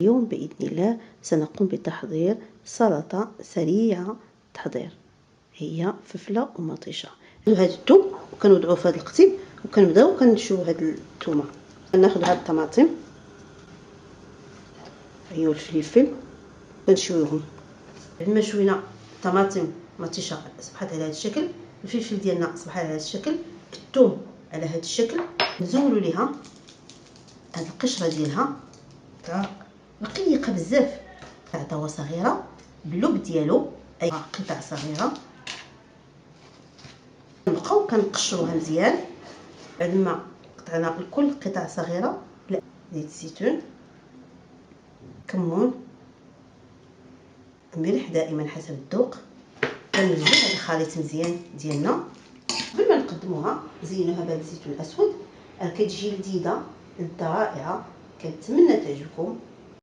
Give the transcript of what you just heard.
اليوم بإذن الله سنقوم بتحضير سلطة سريعة التحضير، هي فلفلة ومطيشة. هذا الثوم وكنوضعوه في هذا القتيب وكنبداو كنشوو هاد الثومه. ناخذ هاد الطماطم ايوا الفلفل كنشويوهم. بعد ما شوينا الطماطم مطيشه صبحت على هذا الشكل، الفلفل ديالنا صبح على هذا الشكل، الثوم على هذا الشكل، نزولوا ليها هاد القشره ديالها رقيقه بزاف، قطعه صغيره باللب ديالو اي قطع صغيره. نبقاو كنقشروها مزيان. بعد ما قطعنا الكل قطع صغيره، زيت الزيتون، كمون، ملح دائما حسب الذوق. كنوجدوا هذا الخليط مزيان ديالنا. قبل ما نقدموها زينوها بهذا الزيتون الاسود، كتجي لذيذه رائعه. كنتمنى تعجبكم.